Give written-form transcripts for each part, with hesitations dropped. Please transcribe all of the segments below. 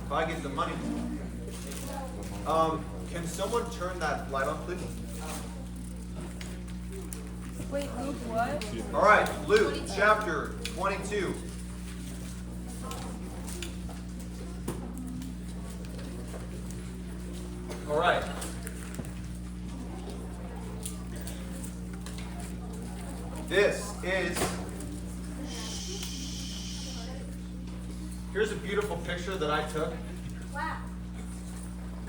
if I get the money. Can someone turn that light on, please? Wait, Luke what? All right, Luke chapter 22. All right. This is, here's a beautiful picture that I took. Wow.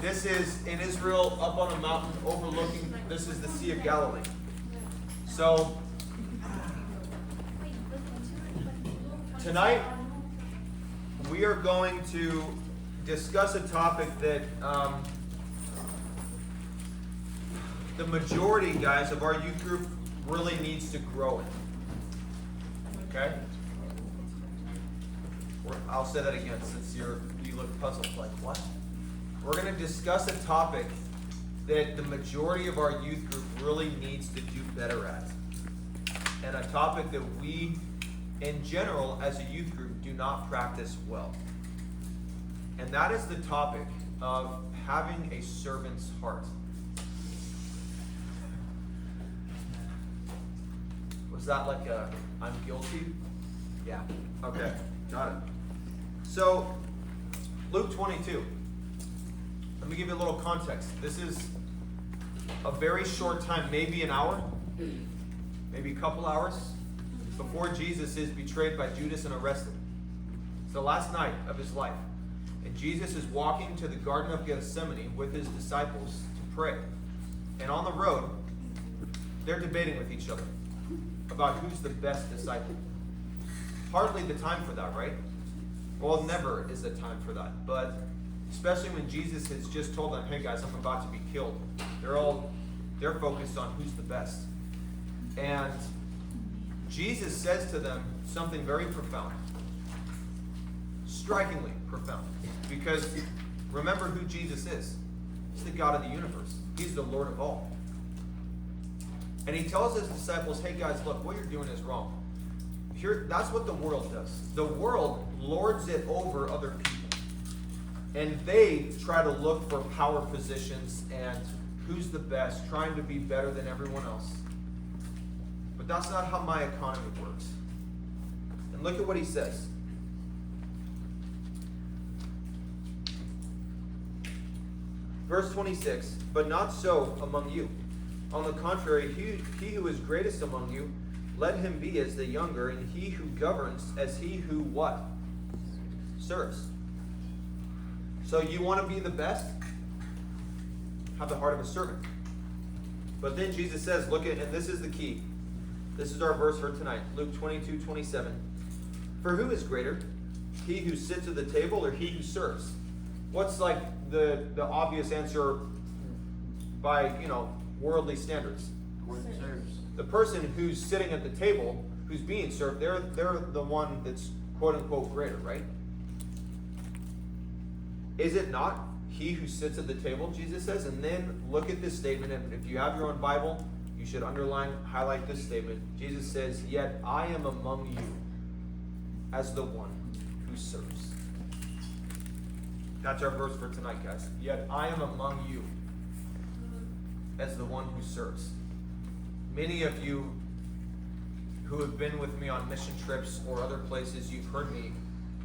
This is in Israel, up on a mountain overlooking, this is the Sea of Galilee. So, tonight, we are going to discuss a topic that the majority, guys, of our youth group really needs to grow in. Okay? I'll say that again since you look puzzled, like, what? We're going to discuss a topic that the majority of our youth group really needs to do better at. And a topic that we, in general, as a youth group, do not practice well. And that is the topic of having a servant's heart. Was that like a, I'm guilty? Yeah. Okay. Got it. So, Luke 22. Let me give you a little context. This is a very short time, maybe an hour, maybe a couple hours, before Jesus is betrayed by Judas and arrested. It's the last night of his life. And Jesus is walking to the Garden of Gethsemane with his disciples to pray. And on the road, they're debating with each other about who's the best disciple. Hardly the time for that, right? Well, never is the time for that. But especially when Jesus has just told them, hey guys, I'm about to be killed. They're focused on who's the best. And Jesus says to them something very profound. Strikingly profound. Because remember who Jesus is. He's the God of the universe. He's the Lord of all. And he tells his disciples, hey guys, look, what you're doing is wrong. That's what the world does. The world lords it over other people. And they try to look for power positions and who's the best, trying to be better than everyone else. But that's not how my economy works. And look at what he says. Verse 26, but not so among you. On the contrary, he who is greatest among you, let him be as the younger, and he who governs as he who what? Serves. So you want to be the best? Have the heart of a servant. But then Jesus says, look at, and this is the key. This is our verse for tonight. Luke 22:27. For who is greater? He who sits at the table or he who serves? What's like the obvious answer by, worldly standards? The person who's sitting at the table, who's being served, they're the one that's quote unquote greater, right? Is it not he who sits at the table, Jesus says? And then look at this statement, and if you have your own Bible, you should underline, highlight this statement. Jesus says, yet I am among you as the one who serves. That's our verse for tonight, guys. Yet I am among you as the one who serves. Many of you who have been with me on mission trips or other places, you've heard me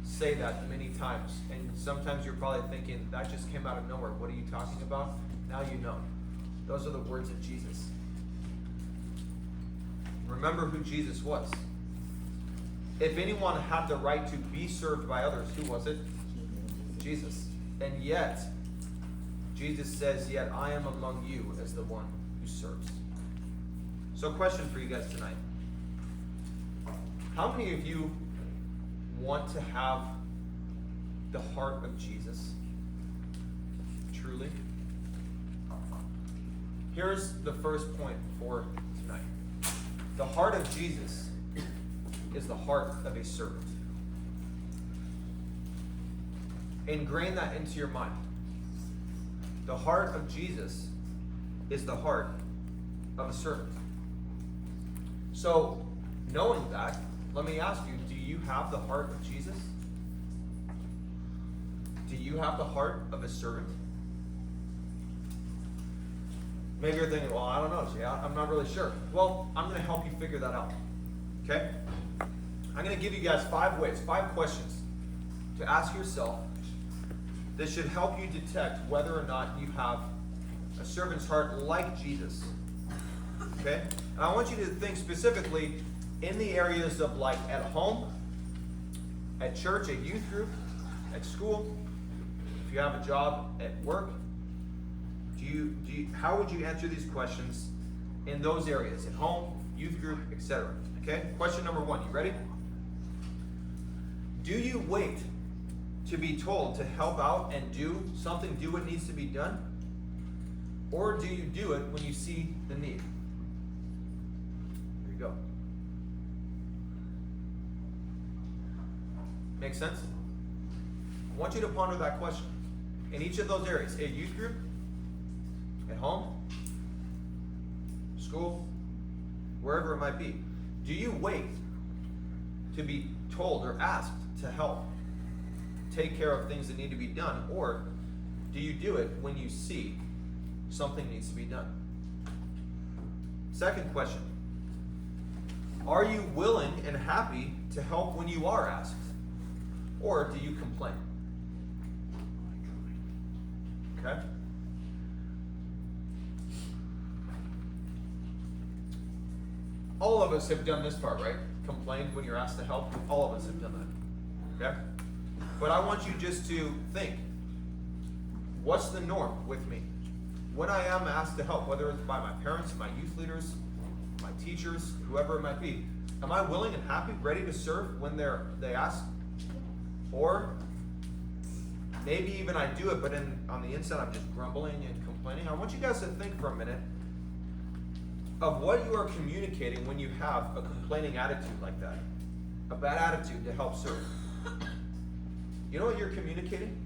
say that many times. And sometimes you're probably thinking, that just came out of nowhere. What are you talking about? Now you know. Those are the words of Jesus. Remember who Jesus was. If anyone had the right to be served by others, who was it? Jesus. And yet, Jesus says, yet I am among you as the one who serves. So question for you guys tonight. How many of you want to have the heart of Jesus? Truly? Here's the first point for tonight. The heart of Jesus is the heart of a servant. Ingrain that into your mind. The heart of Jesus is the heart of a servant. So, knowing that, let me ask you, do you have the heart of Jesus? do you have the heart of a servant? Maybe you're thinking, well, I don't know, Jay, I'm not really sure. Well, I'm going to help you figure that out. Okay? I'm going to give you guys 5 ways, 5 questions to ask yourself that should help you detect whether or not you have a servant's heart like Jesus. Okay? And I want you to think specifically in the areas of like at home, at church, at youth group, at school, if you have a job at work. How would you answer these questions in those areas? At home, youth group, etc. Okay? Question number 1. You ready? Do you wait to be told to help out and do what needs to be done? Or do you do it when you see the need? There you go. Make sense? I want you to ponder that question. In each of those areas, a youth group, at home, school, wherever it might be, do you wait to be told or asked to help take care of things that need to be done, or do you do it when you see something needs to be done? Second question, are you willing and happy to help when you are asked, or do you complain? Okay? All of us have done this part, right? Complained when you're asked to help. All of us have done that. Okay? But I want you just to think, what's the norm with me? When I am asked to help, whether it's by my parents, my youth leaders, my teachers, whoever it might be, am I willing and happy, ready to serve when they ask? Or maybe even I do it, but on the inside I'm just grumbling and complaining. I want you guys to think for a minute of what you are communicating when you have a complaining attitude like that. A bad attitude to help serve. You know what you're communicating?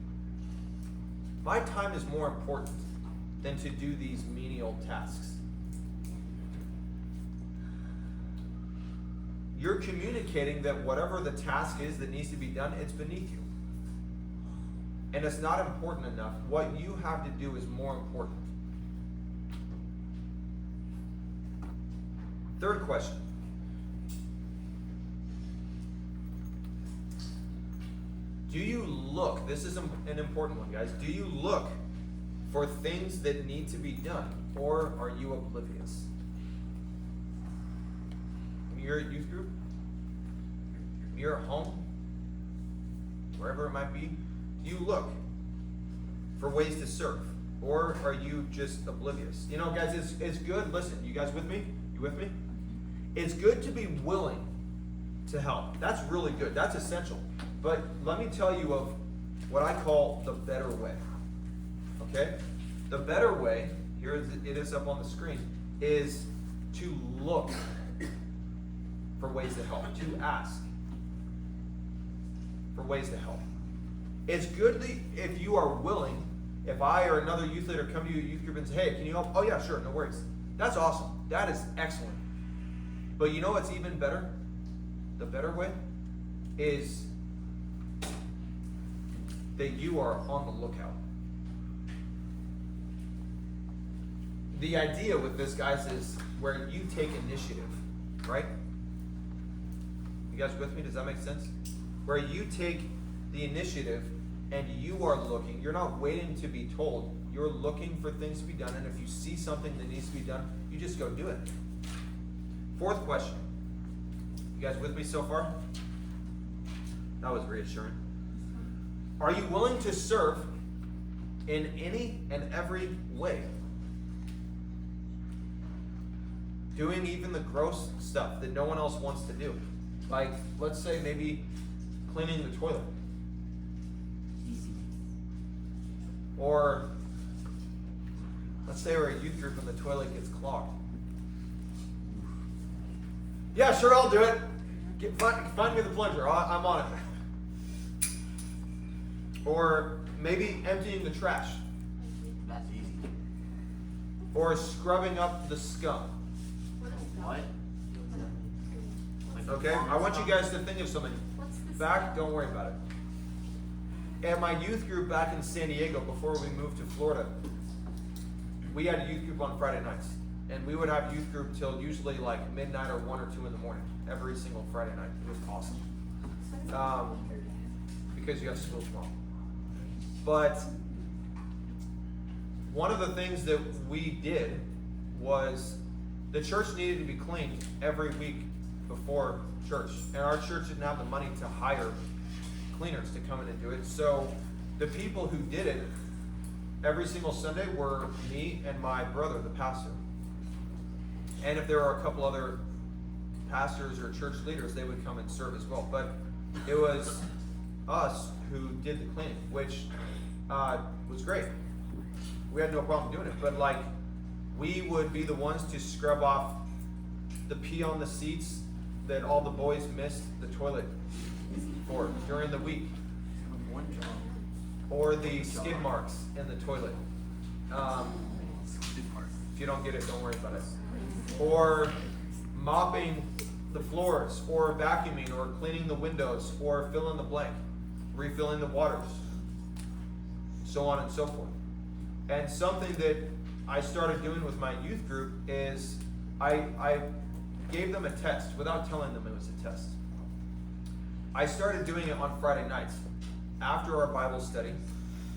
My time is more important than to do these menial tasks. You're communicating that whatever the task is that needs to be done, it's beneath you. And it's not important enough. What you have to do is more important. Third question. Do you look, this is an important one, guys. Do you look for things that need to be done, or are you oblivious? When you're at youth group, when you're at home, wherever it might be, do you look for ways to serve, or are you just oblivious? You know, guys, it's good. Listen, you guys with me? You with me? It's good to be willing to help. That's really good. That's essential. But let me tell you of what I call the better way. Okay? The better way, here it is up on the screen, is to look for ways to help, to ask for ways to help. It's good if you are willing, if I or another youth leader come to you at youth group and say, hey, can you help? Oh yeah, sure, no worries. That's awesome. That is excellent. But you know what's even better? The better way is that you are on the lookout. The idea with this, guys, is where you take initiative, right? You guys with me? Does that make sense? Where you take the initiative and you are looking. You're not waiting to be told. You're looking for things to be done, and if you see something that needs to be done, you just go do it. Fourth question. You guys with me so far? That was reassuring. Are you willing to serve in any and every way? Doing even the gross stuff that no one else wants to do. Like, let's say maybe cleaning the toilet. Or let's say we're a youth group and the toilet gets clogged. Yeah, sure, I'll do it. Find me the plunger. I'm on it. Or maybe emptying the trash. That's easy. Or scrubbing up the scum. What? Okay? I want you guys to think of something. Back, don't worry about it. at my youth group back in San Diego before we moved to Florida, we had a youth group on Friday nights. And we would have youth group till usually like midnight or 1 or 2 in the morning, every single Friday night. It was awesome. Because you have school tomorrow. But one of the things that we did was the church needed to be cleaned every week before church. And our church didn't have the money to hire cleaners to come in and do it. So the people who did it every single Sunday were me and my brother, the pastor. And if there were a couple other pastors or church leaders, they would come and serve as well. But it was us who did the cleaning, which was great. We had no problem doing it. But like, we would be the ones to scrub off the pee on the seats that all the boys missed the toilet for during the week. One job. Or the skid marks in the toilet. If you don't get it, don't worry about it. Or mopping the floors, or vacuuming, or cleaning the windows, or fill in the blank, refilling the waters, so on and so forth. And something that I started doing with my youth group is I gave them a test without telling them it was a test. I started doing it on Friday nights. After our Bible study,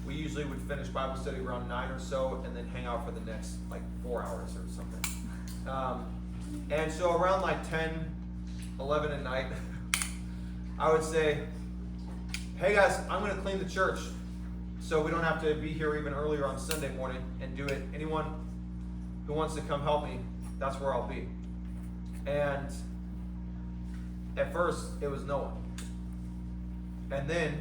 we usually would finish Bible study around 9 or so and then hang out for the next like 4 hours or something. And so around like 10, 11 at night, I would say, hey guys, I'm going to clean the church so we don't have to be here even earlier on Sunday morning and do it. Anyone who wants to come help me, that's where I'll be. And at first, it was no one. And then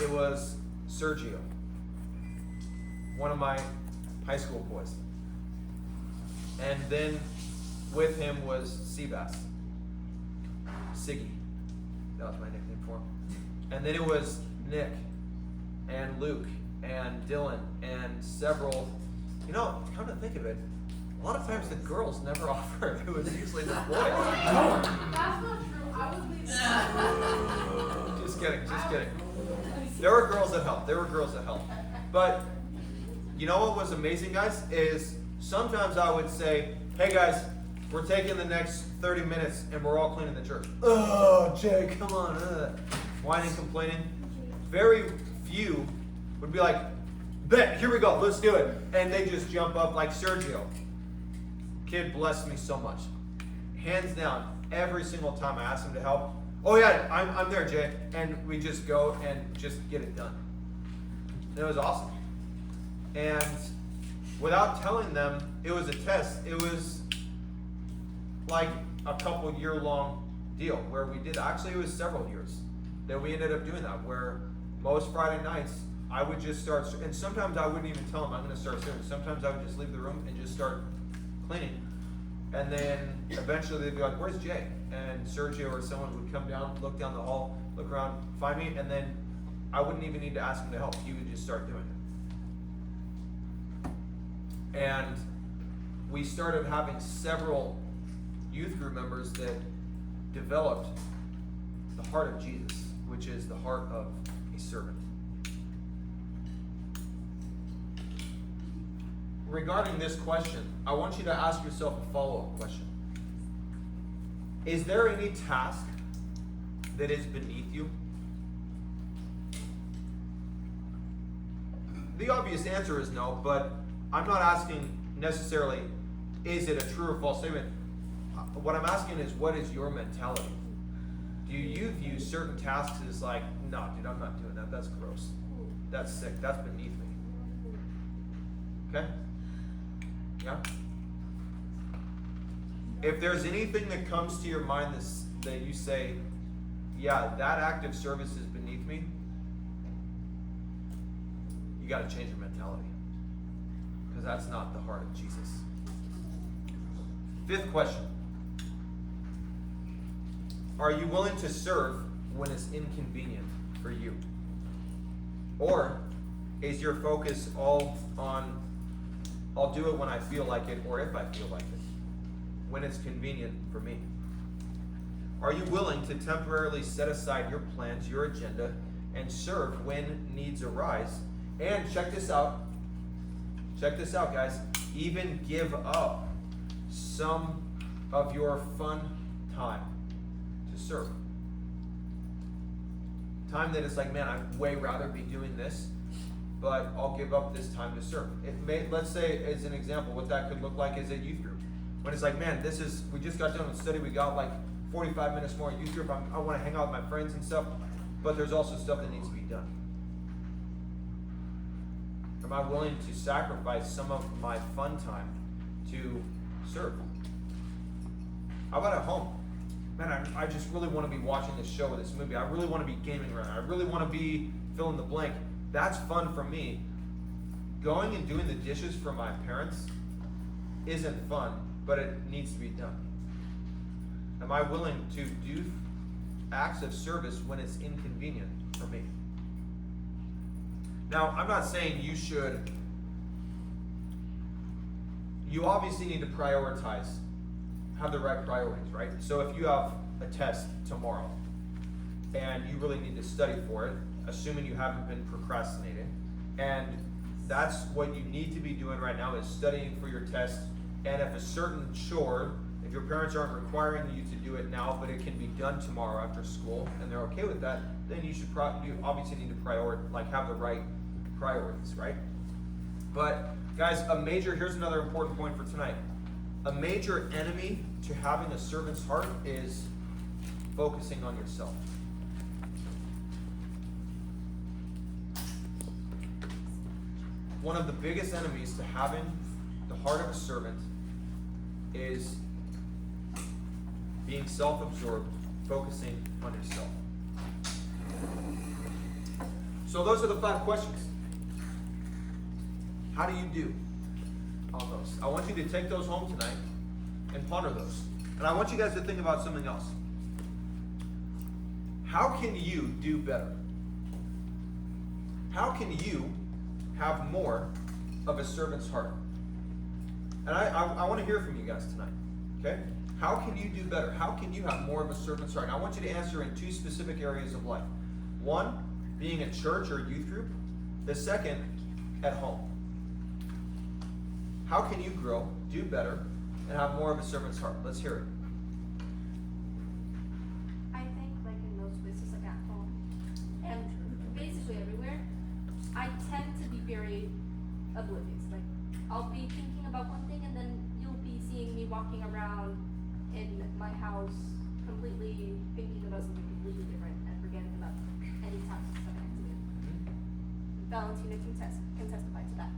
it was Sergio, one of my high school boys. And then with him was Seabass, Siggy. That was my nickname for him. And then it was Nick and Luke and Dylan and several. You know, come to think of it, a lot of times the girls never offer. It was usually the boys. That's not true. I was leaving. Just kidding. There were girls that helped. But you know what was amazing, guys, is sometimes I would say, hey guys, we're taking the next 30 minutes and we're all cleaning the church. Oh, Jay, come on. Whining, complaining. Very few would be like, bet, here we go, let's do it. And they just jump up like Sergio. Kid blessed me so much. Hands down, every single time I ask him to help, oh yeah, I'm there, Jay. And we just go and just get it done. And it was awesome. And without telling them it was a test, it was like a couple year-long deal where we did. Actually, it was several years that we ended up doing that, where most Friday nights I would just start, and sometimes I wouldn't even tell them I'm going to start serving. Sometimes I would just leave the room and just start cleaning. And then eventually they'd be like, where's Jay? And Sergio or someone would come down, look down the hall, look around, find me, and then I wouldn't even need to ask him to help. He would just start doing it. And we started having several youth group members that developed the heart of Jesus, which is the heart of a servant. Regarding this question, I want you to ask yourself a follow-up question. Is there any task that is beneath you? The obvious answer is no, but I'm not asking necessarily, is it a true or false statement? What I'm asking is, what is your mentality? Do you view certain tasks as like, no, dude, I'm not doing that. That's gross. That's sick. That's beneath me. Okay? Yeah? If there's anything that comes to your mind that you say, yeah, that act of service is beneath me, you got to change your mentality. Because that's not the heart of Jesus. Fifth question. Are you willing to serve when it's inconvenient for you? Or is your focus all on, I'll do it when I feel like it or if I feel like it, when it's convenient for me? Are you willing to temporarily set aside your plans, your agenda, and serve when needs arise. And check this out, guys. Even give up some of your fun time to serve. Time that is like, man, I'd way rather be doing this, but I'll give up this time to serve. Let's say, as an example, what that could look like is a youth group. When it's like, man, we just got done with study, we got like 45 minutes more youth group, I want to hang out with my friends and stuff, but there's also stuff that needs to be done. Am I willing to sacrifice some of my fun time to serve? How about at home? Man, I just really want to be watching this show or this movie. I really want to be gaming around. I really want to be fill in the blank. That's fun for me. Going and doing the dishes for my parents isn't fun, but it needs to be done. Am I willing to do acts of service when it's inconvenient for me? Now, I'm not saying you obviously need to prioritize, have the right priorities, right? So if you have a test tomorrow and you really need to study for it, assuming you haven't been procrastinating, and that's what you need to be doing right now is studying for your test. And if a certain chore, if your parents aren't requiring you to do it now, but it can be done tomorrow after school, and they're okay with that, then you obviously need to have the right priorities, right? But guys, here's another important point for tonight. A major enemy to having a servant's heart is focusing on yourself. One of the biggest enemies to having the heart of a servant is being self-absorbed, focusing on yourself. So those are the 5 questions. How do you do on those? I want you to take those home tonight and ponder those. And I want you guys to think about something else. How can you do better? How can you have more of a servant's heart? And I want to hear from you guys tonight. Okay? How can you do better? How can you have more of a servant's heart? And I want you to answer in 2 specific areas of life. One, being at church or youth group. The second, at home. How can you grow, do better, and have more of a servant's heart? Let's hear it. I think like in those places like at home and basically everywhere, I tend to be very oblivious. Like I'll be thinking about one thing and then you'll be seeing me walking around in my house completely thinking about something completely different and forgetting about any tasks that I have to do. Valentina can testify to that.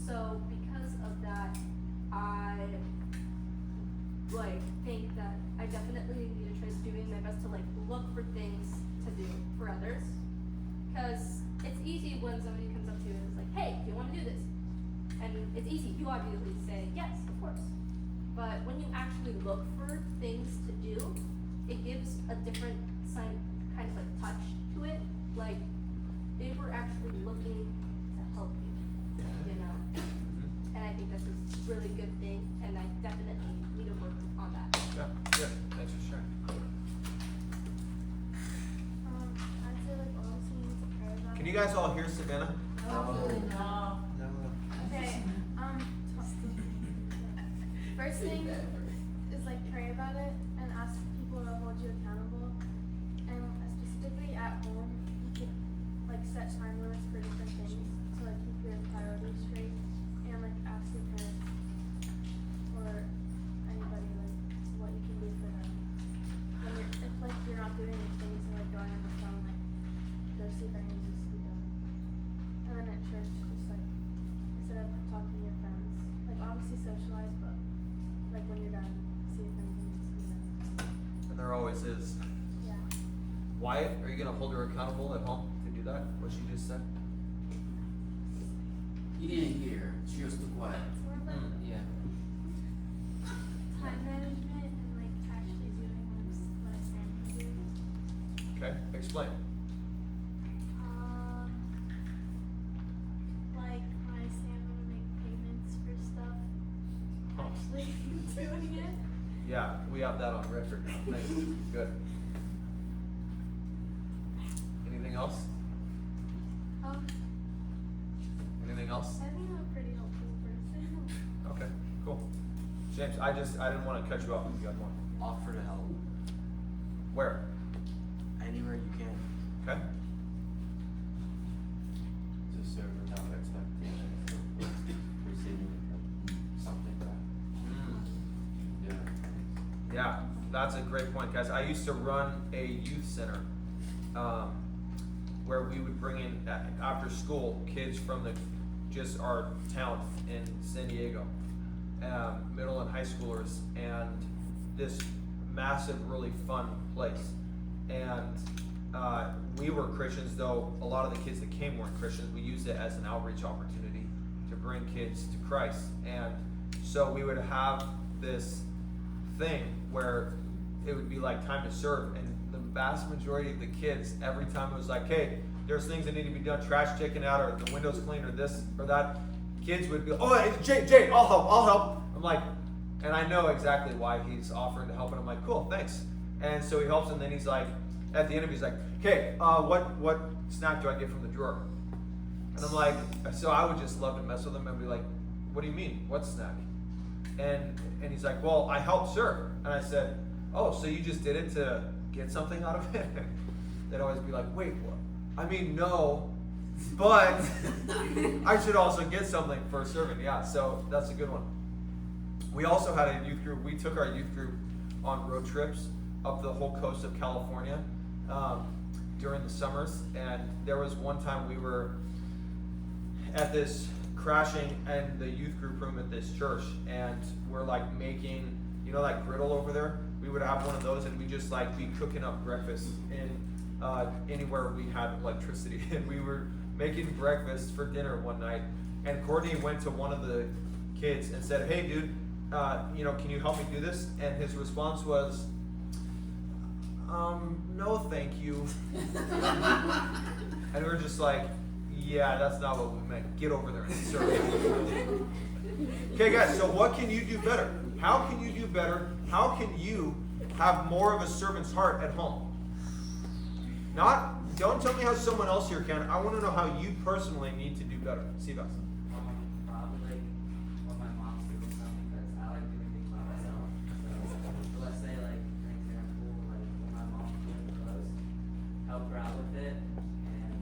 So because of that, I think that I definitely need to try doing my best to look for things to do for others. Because it's easy when somebody comes up to you and is like, hey, do you want to do this? And it's easy, you obviously say, yes, of course. But when you actually look for things to do, it gives a different kind of touch to it. Like, they were actually looking to help you, you know? And I think that's a really good thing, and I definitely need to work on that. Yeah, good. Thanks for sharing. I'd say honestly you need to pray about Can you guys all hear Savannah? No. No. Okay. First thing is pray about it and ask people to hold you accountable. And specifically at home, you can set time limits for different things to keep your priorities straight, and ask your parents or anybody what you can do for them. And if you're not doing anything, so going on the phone, go see if anything needs to be done. And then at church, just instead of talking to your friends, obviously socialize, but when you're done, see if anything needs to be done. And there always is. Yeah. Wyatt, are you going to hold her accountable at home to do that? What she just said? You didn't hear her. She was too quiet. It's more Yeah. time management and actually doing what I'm saying to do. Okay, explain. When I say I'm gonna make payments for stuff, actually doing it. Yeah, we have that on record now. Thanks. Good. Anything else? else? Anything else? I think I'm a pretty helpful person. Okay, cool. James, I didn't want to cut you off if you had more. Offer to help Where? anywhere you can. Okay. To serve without expectations of receiving something back. Mm. Yeah. Yeah, that's a great point, guys. I used to run a youth center where we would bring in after school kids from just our town in San Diego, middle and high schoolers, and this massive, really fun place. And we were Christians, though a lot of the kids that came weren't Christians. We used it as an outreach opportunity to bring kids to Christ. And so we would have this thing where it would be like time to serve, and the vast majority of the kids, every time it was like, hey, there's things that need to be done, trash taken out, or the windows cleaned, or this or that, kids would be, oh, hey, Jay, I'll help. I'm like, and I know exactly why he's offering to help, and I'm like, cool, thanks. And so he helps, and then he's like, at the end of it, he's like, okay, what snack do I get from the drawer? And I'm like, so I would just love to mess with him and be like, what do you mean, what snack? And he's like, well, I helped serve. And I said, oh, so you just did it to get something out of it? They'd always be like, wait, what? I mean, no, but I should also get something for serving. Yeah, so that's a good one. We also had a youth group. We took our youth group on road trips up the whole coast of California during the summers. And there was one time we were at this crashing in the youth group room at this church, and we're like making, you know, that griddle over there. We would have one of those, and we just like be cooking up breakfast in anywhere we had electricity. And we were making breakfast for dinner one night, and Courtney went to one of the kids and said, hey dude, you know, can you help me do this? And his response was, no thank you. And we were just like, yeah, that's not what we meant. Get over there and serve. Okay guys, so what can you do better? How can you do better? How can you have more of a servant's heart at home? Don't tell me how someone else here can. I want to know how you personally need to do better. See that? Probably like what my mom's doing something, because I like doing things by myself. So let's say like an example, like when my mom's doing clothes, help her out with it, and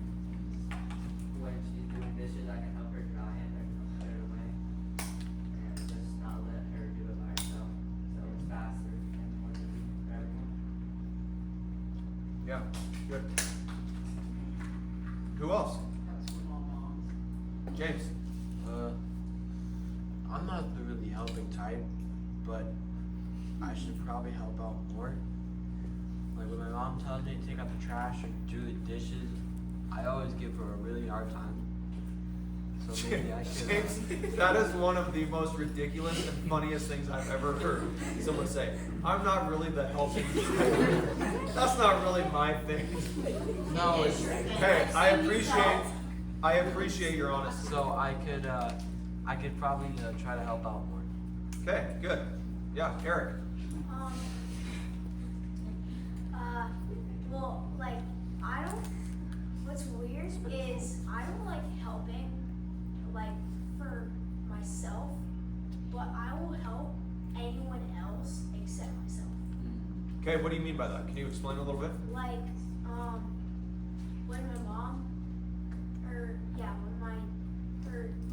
when she's doing dishes, I can help her dry it, I can help put it away, and just not let her do it by herself. So it's faster and more convenient for everyone. Yeah, good. Who else? James. I'm not the really helping type, but I should probably help out more. Like when my mom tells me to take out the trash or do the dishes, I always give her a really hard time. So maybe I should. James, that is one of the most ridiculous and funniest things I've ever heard someone say. I'm not really the helping type. That's not really my thing. No, it's Hey, I appreciate your honesty. so I could probably try to help out more. Okay, good. Yeah, Eric. Well, like, what's weird is I don't like helping, like, for myself, but I will help anyone else except myself. Okay, what do you mean by that? Can you explain a little bit? Like, when my mom, when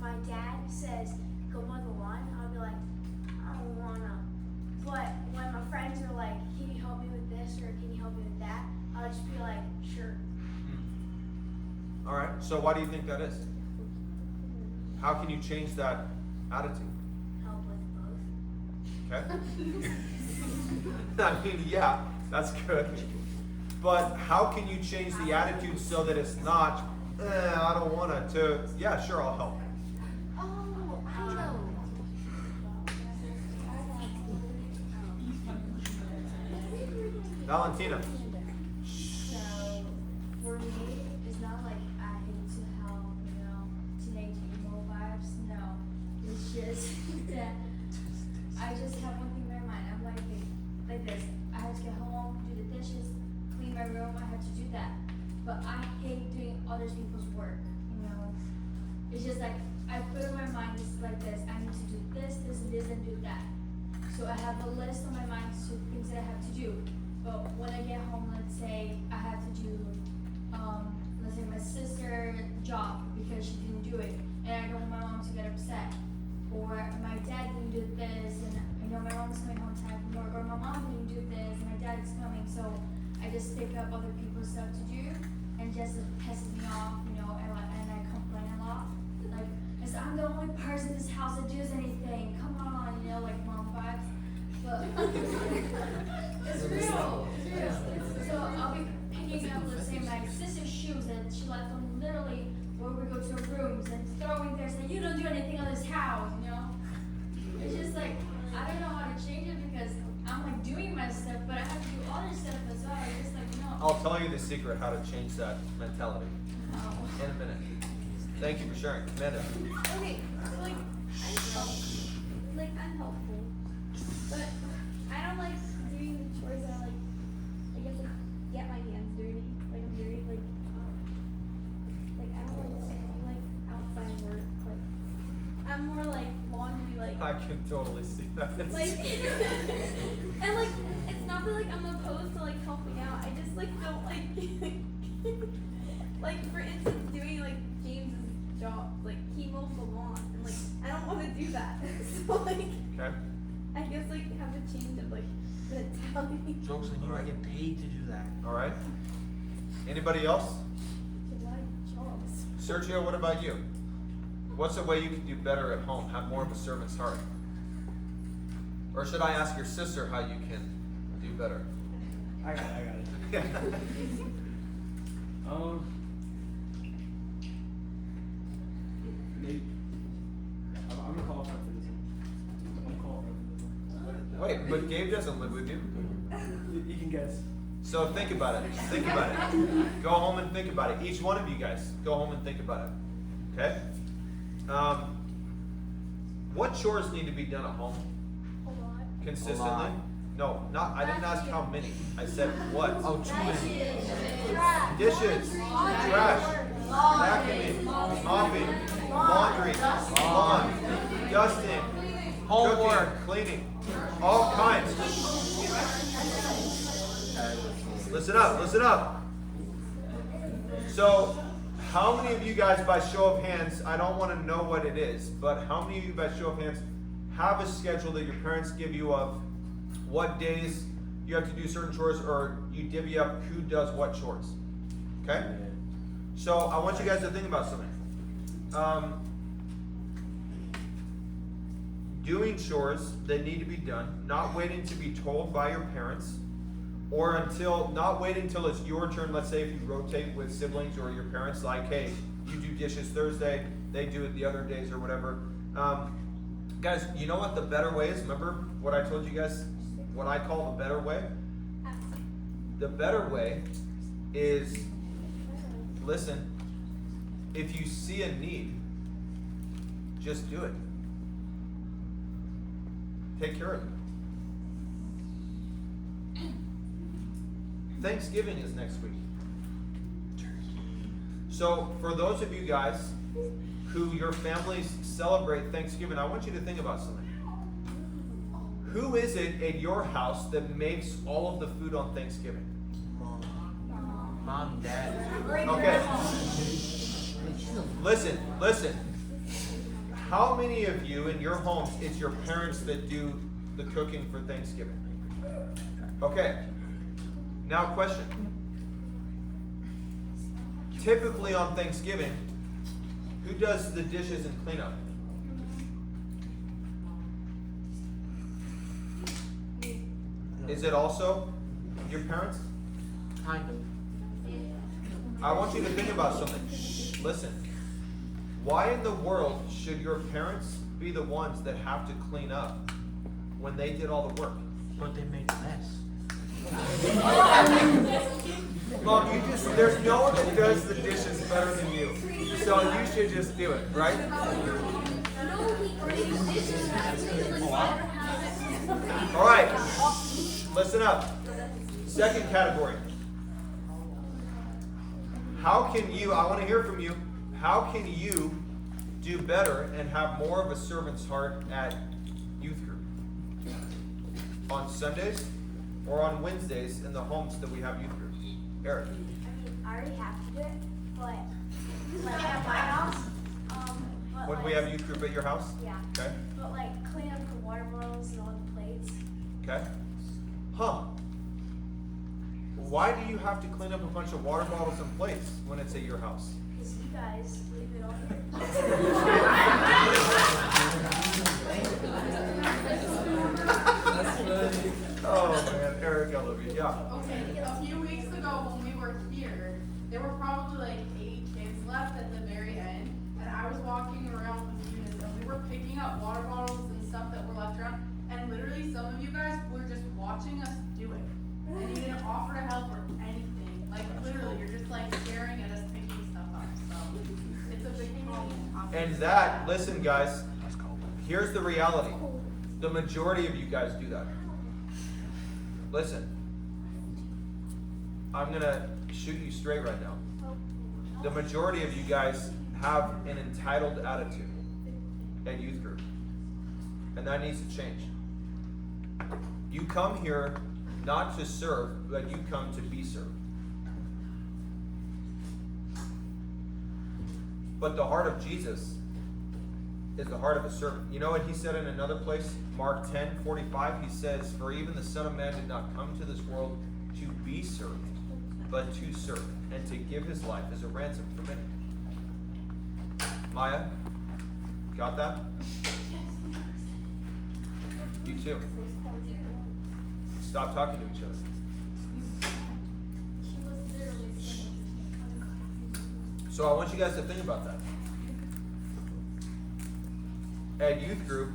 my dad says, go mow the lawn, I'll be like, I don't wanna. But when my friends are like, can you help me with this, or can you help me with that, I'll just be like, sure. All right, so why do you think that is? How can you change that attitude? Help with both. Okay. I mean, yeah, that's good. But how can you change the attitude so that it's not, I don't want to, yeah, sure, I'll help. Oh, I know. Valentina. So, for me, it's not like I hate to help, teenage emo vibes. No, it's just that I just have one thing in my mind. I'm like this. I have to get home, do the dishes, clean my room. I have to do that. but I hate doing other people's work, you know. It's just like, I put in my mind, this is like this, I need to do this, this, and this, and do that. So I have a list on my mind of things that I have to do. But when I get home, let's say I have to do, let's say my sister's job because she didn't do it, and I don't want my mom to get upset. Or my dad didn't do this, and I know my mom's coming home tired from work, or my mom didn't do this, and my dad's coming, so I just pick up other people's stuff to do, and just it pisses me off, you know, and I complain a lot. Like, cause I'm the only person in this house that does anything. Come on, you know, like mom vibes. But it's real. So I'll be picking up, let's say, my sister's shoes that she left them literally where we go to her rooms and throwing there, saying, you don't do anything on this house, you know? It's just like, I don't know how to change it because I'm like doing my stuff, but I have to do other stuff as well. It's just like, no. I'll tell you the secret how to change that mentality in a minute. Thank you for sharing. Amanda. Okay, so like I'm helpful, but I don't like doing the chores that I guess like get my hands dirty. Like I'm very like I don't like outside work. Like I'm more like laundry. Like I can totally see that. like and like it's not that like I'm opposed to like helping out. I just like don't like like for instance doing like James's job, like he mows the lawn and like I don't want to do that. So like Okay. I guess like have a change of like mentality. Jokes on you, I get paid to do that. All right. Anybody else? Like jobs. Sergio, what about you? What's a way you can do better at home? Have more of a servant's heart? Or should I ask your sister how you can do better? I got it. Maybe. I'm gonna qualify for this one. I'm qualified for this one. Wait, but Gabe doesn't live with you. You can guess. So think about it. Think about it. Go home and think about it. Each one of you guys, go home and think about it. Okay? What chores need to be done at home A lot. consistently? A lot. No, not. I didn't ask how many. I said what. Oh, too many. Dishes, trash, vacuuming, mopping, laundry, lawn, dusting, Homework. cooking, cleaning, all kinds. Listen up, listen up. So, how many of you guys, by show of hands, I don't want to know what it is, but how many of you, by show of hands, have a schedule that your parents give you of what days you have to do certain chores, or you divvy up who does what chores? Okay? So, I want you guys to think about something. Doing chores that need to be done, not waiting to be told by your parents, or not waiting until it's your turn. Let's say if you rotate with siblings or your parents, like, hey, you do dishes Thursday, they do it the other days or whatever. Guys, you know what the better way is? Remember what I told you guys, what I call the better way? The better way is, listen, if you see a need, just do it. Take care of it. Thanksgiving is next week. So for those of you guys who your families celebrate Thanksgiving, I want you to think about something. Who is it at your house that makes all of the food on Thanksgiving? Mom, dad. Okay. Listen. How many of you in your homes, it's your parents that do the cooking for Thanksgiving? Okay. Now question. Typically on Thanksgiving, who does the dishes and cleanup? Is it also your parents? Kind of. I want you to think about something. Listen. Why in the world should your parents be the ones that have to clean up when they did all the work? But they made a mess. Mom, there's no one that does the dishes better than you. So you should just do it, right? All right, listen up. Second category. How can you, I want to hear from you, how can you do better and have more of a servant's heart at youth group? On Sundays or on Wednesdays in the homes that we have youth groups? Eric. I mean, I already have to do it, but like at my house, but When like, we have youth group at your house? yeah, Okay. but like clean up the water bottles and all the plates. Okay. Huh. Why do you have to clean up a bunch of water bottles and plates when it's at your house? Cause you guys leave it all here. Oh man, Eric, I love you. Yeah. Okay, a few weeks ago when we were here, there were probably like 8 kids left at the very end, and I was walking around with Eunice, and we were picking up water bottles and stuff that were left around, and literally some of you guys were just watching us do it, and you didn't offer to help or anything. Like literally, you're just like staring at us picking stuff up. So it's a big problem. And that, listen guys, here's the reality. The majority of you guys do that. Listen, I'm gonna shoot you straight right now. The majority of you guys have an entitled attitude at youth group. And that needs to change. You come here not to serve, but you come to be served. But the heart of Jesus is the heart of a servant. You know what he said in another place? Mark 10:45, he says, "For even the Son of Man did not come to this world to be served, but to serve, and to give his life as a ransom for many." Maya, got that? You too. Stop talking to each other. She was literally saying. So I want you guys to think about that. At youth group,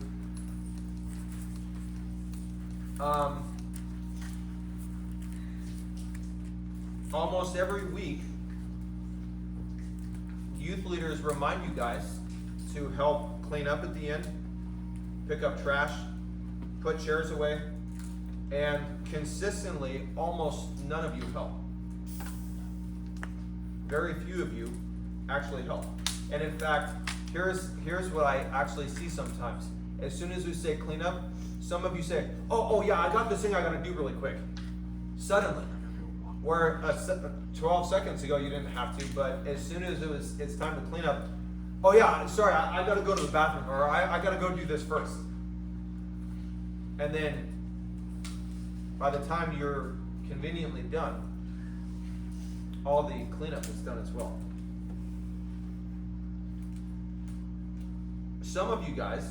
almost every week, youth leaders remind you guys to help clean up at the end, pick up trash, put chairs away, and consistently, almost none of you help. Very few of you actually help. And in fact, here's what I actually see sometimes. As soon as we say clean up, some of you say, oh yeah, I got this thing I gotta do really quick. Suddenly. Where 12 seconds ago you didn't have to, but as soon as it's time to clean up, oh yeah, sorry, I gotta go to the bathroom, or I gotta go do this first. And then, by the time you're conveniently done, all the cleanup is done as well. Some of you guys,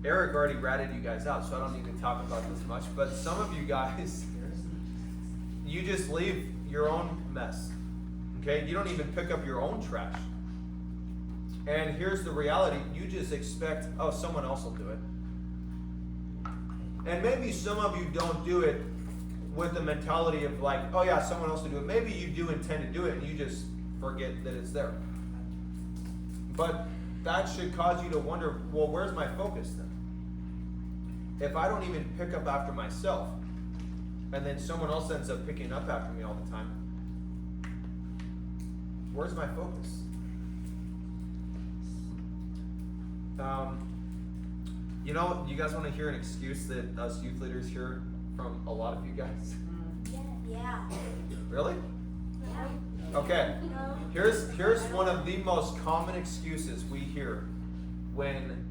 Eric already ratted you guys out, so I don't need to talk about this much, but some of you guys, you just leave your own mess, okay? You don't even pick up your own trash. And here's the reality, you just expect, oh, someone else will do it. And maybe some of you don't do it with the mentality of like, oh yeah, someone else will do it. Maybe you do intend to do it and you just forget that it's there. But that should cause you to wonder, well, where's my focus then? If I don't even pick up after myself, and then someone else ends up picking up after me all the time, where's my focus? You know, you guys want to hear an excuse that us youth leaders hear from a lot of you guys? Yeah. Really? Yeah. Okay. Here's one of the most common excuses we hear when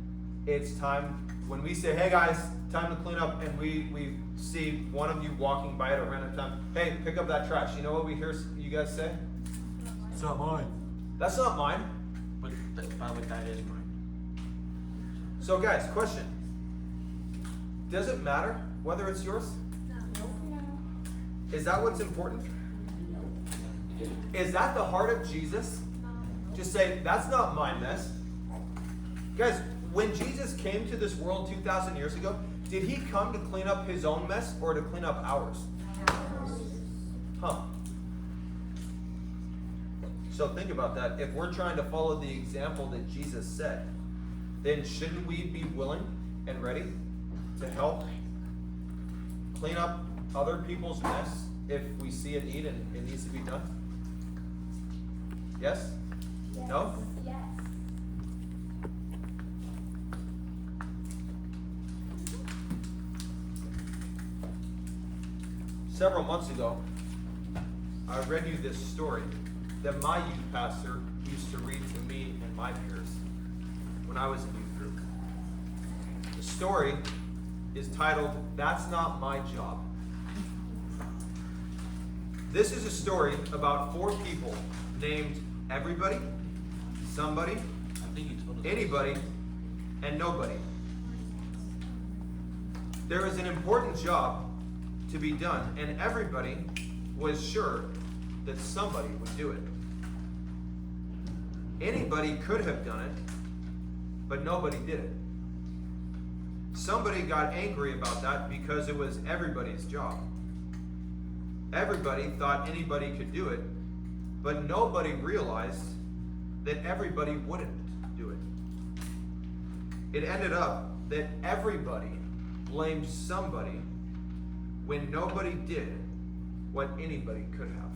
it's time, when we say, hey guys, time to clean up, and we see one of you walking by at a random time, hey, pick up that trash. You know what we hear you guys say? It's not mine. That's not mine. But that is mine. So guys, question. Does it matter whether it's yours? Is that what's important? Is that the heart of Jesus? Just say, that's not my mess. Guys, when Jesus came to this world 2,000 years ago, did he come to clean up his own mess or to clean up ours? Huh. So think about that. If we're trying to follow the example that Jesus set, then shouldn't we be willing and ready to help clean up other people's mess if we see a need and it needs to be done? Yes? No? Yes. Several months ago, I read you this story that my youth pastor used to read to me and my peers when I was in youth group. The story is titled, "That's Not My Job." This is a story about 4 people named everybody, somebody, I think you told us. anybody, and nobody. There was an important job to be done, and everybody was sure that somebody would do it. Anybody could have done it, but nobody did it. Somebody got angry about that because it was everybody's job. Everybody thought anybody could do it, but nobody realized that everybody wouldn't do it. It ended up that everybody blamed somebody when nobody did what anybody could have.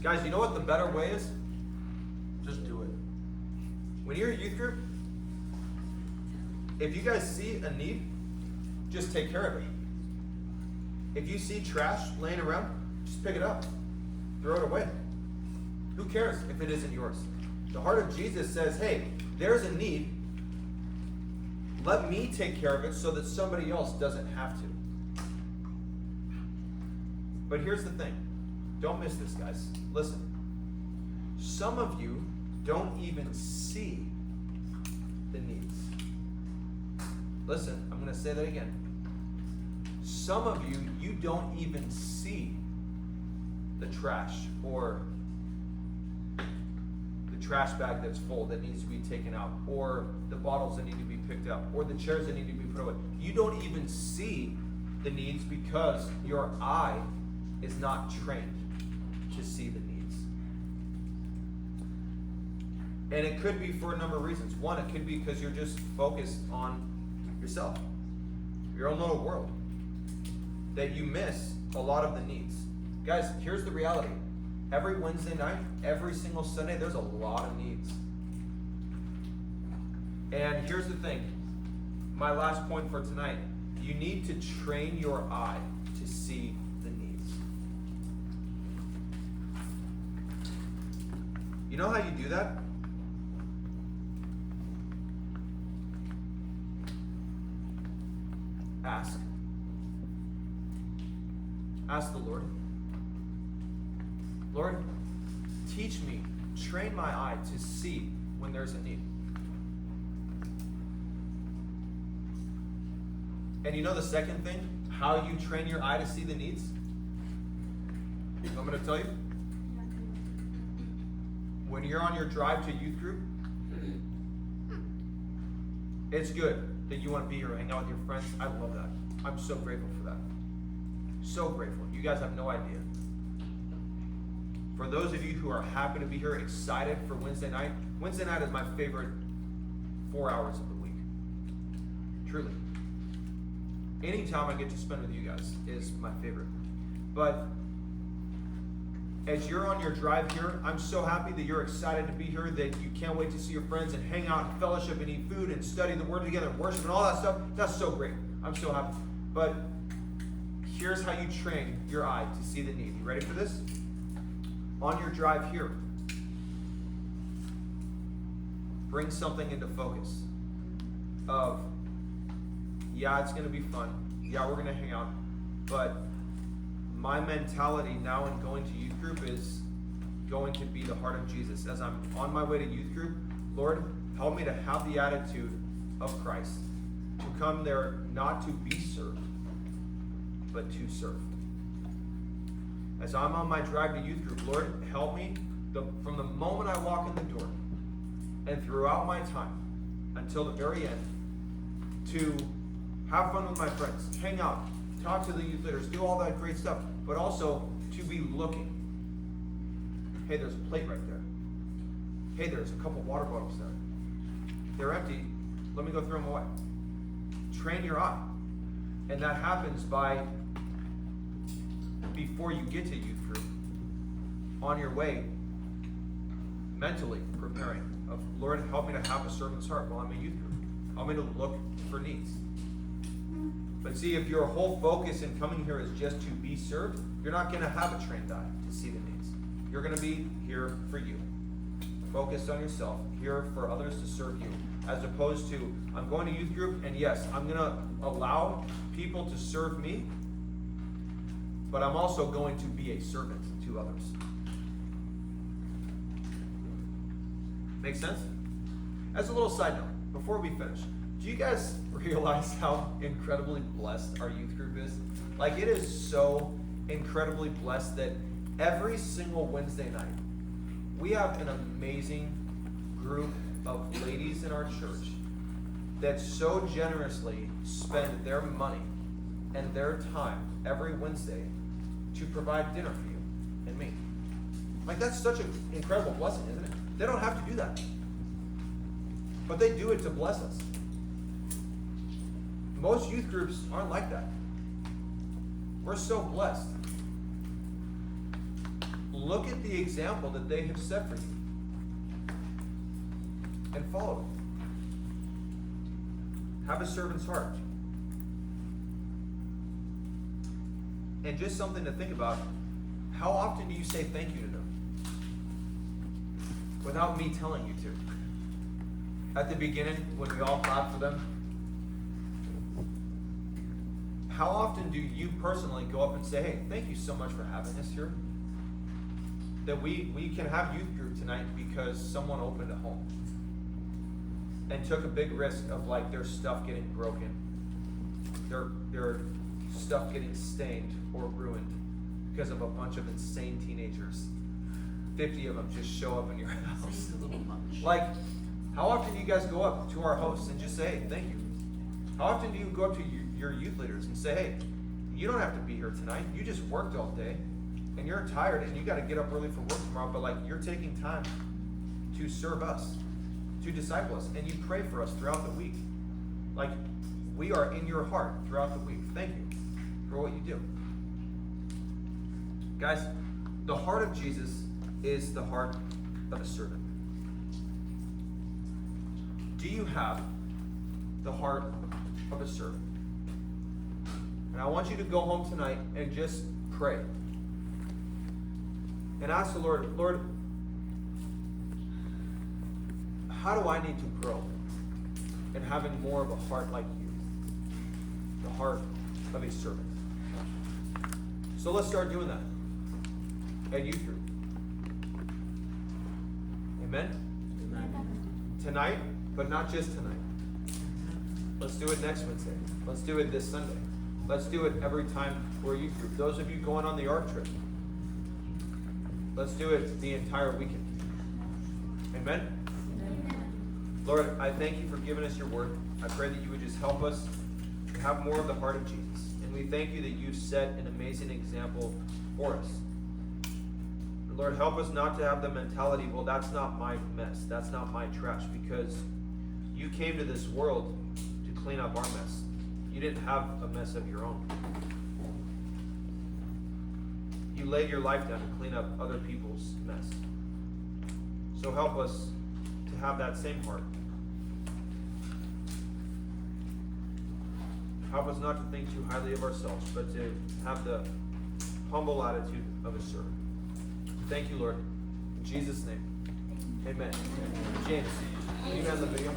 Guys, you know what the better way is? Just do it. When you're a youth group, if you guys see a need, just take care of it. If you see trash laying around, just pick it up. Throw it away. Who cares if it isn't yours? The heart of Jesus says, hey, there's a need. Let me take care of it so that somebody else doesn't have to. But here's the thing. Don't miss this, guys. Listen. Some of you don't even see the needs. Listen, I'm going to say that again. Some of you, you don't even see the trash or the trash bag that's full that needs to be taken out, or the bottles that need to be picked up, or the chairs that need to be put away. You don't even see the needs because your eye is not trained to see the needs. And it could be for a number of reasons. One, it could be because you're just focused on yourself, your own little world, that you miss a lot of the needs. Guys, here's the reality. Every Wednesday night, every single Sunday, there's a lot of needs. And here's the thing. My last point for tonight. You need to train your eye to see the needs. You know how you do that? Ask. Ask the Lord. Lord, teach me, train my eye to see when there's a need. And you know the second thing, how you train your eye to see the needs? I'm going to tell you. When you're on your drive to youth group, it's good that you want to be here, hang out with your friends. I love that. I'm so grateful for that. So grateful. You guys have no idea. For those of you who are happy to be here, excited for Wednesday night is my favorite 4 hours of the week. Truly. Any time I get to spend with you guys is my favorite. But as you're on your drive here, I'm so happy that you're excited to be here, that you can't wait to see your friends and hang out and fellowship and eat food and study the Word together and worship and all that stuff. That's so great. I'm so happy. But here's how you train your eye to see the need. You ready for this? On your drive here, bring something into focus of, yeah, it's going to be fun. Yeah, we're going to hang out. But my mentality now in going to youth group is going to be the heart of Jesus. As I'm on my way to youth group, Lord, help me to have the attitude of Christ. To come there not to be served, but to serve. As I'm on my drive to youth group, Lord, help me from the moment I walk in the door and throughout my time until the very end to have fun with my friends, hang out, talk to the youth leaders, do all that great stuff, but also to be looking. Hey, there's a plate right there. Hey, there's a couple water bottles there. They're empty. Let me go throw them away. Train your eye. And that happens by before you get to youth group, on your way, mentally preparing of, Lord, help me to have a servant's heart while I'm in youth group. Help me to look for needs. But see, if your whole focus in coming here is just to be served, you're not going to have a trained eye to see the needs. You're going to be here for you, focused on yourself, here for others to serve you, as opposed to, I'm going to youth group, and yes, I'm going to allow people to serve me, but I'm also going to be a servant to others. Make sense? As a little side note, before we finish, do you guys realize how incredibly blessed our youth group is? Like, it is so incredibly blessed that every single Wednesday night, we have an amazing group of ladies in our church that so generously spend their money and their time every Wednesday to provide dinner for you and me. Like, that's such an incredible blessing, isn't it? They don't have to do that. But they do it to bless us. Most youth groups aren't like that. We're so blessed. Look at the example that they have set for you and follow it. Have a servant's heart. And just something to think about, how often do you say thank you to them? Without me telling you to. At the beginning, when we all clap for them, how often do you personally go up and say, hey, thank you so much for having us here? That we can have youth group tonight because someone opened a home and took a big risk of like their stuff getting broken, their stuff getting stained or ruined because of a bunch of insane teenagers. 50 of them just show up in your house. Like, how often do you guys go up to our hosts and just say, hey, thank you? How often do you go up to your youth leaders and say, hey, you don't have to be here tonight. You just worked all day and you're tired and you got to get up early for work tomorrow, but like you're taking time to serve us, to disciple us, and you pray for us throughout the week. Like, we are in your heart throughout the week. Thank you for what you do. Guys, the heart of Jesus is the heart of a servant. Do you have the heart of a servant? And I want you to go home tonight and just pray. And ask the Lord, Lord, how do I need to grow in having more of a heart like you? The heart of a servant. So let's start doing that at youth group. Amen? Tonight, but not just tonight. Let's do it next Wednesday. Let's do it this Sunday. Let's do it every time we're a youth group. Those of you going on the ARC trip, let's do it the entire weekend. Amen? Lord, I thank you for giving us your word. I pray that you would just help us to have more of the heart of Jesus. And we thank you that you've set an amazing example for us. And Lord, help us not to have the mentality, well, that's not my mess. That's not my trash. Because you came to this world to clean up our mess. You didn't have a mess of your own. You laid your life down to clean up other people's mess. So help us to have that same heart. Help us not to think too highly of ourselves, but to have the humble attitude of a servant. Thank you, Lord. In Jesus' name. Amen. James, can you hand the video?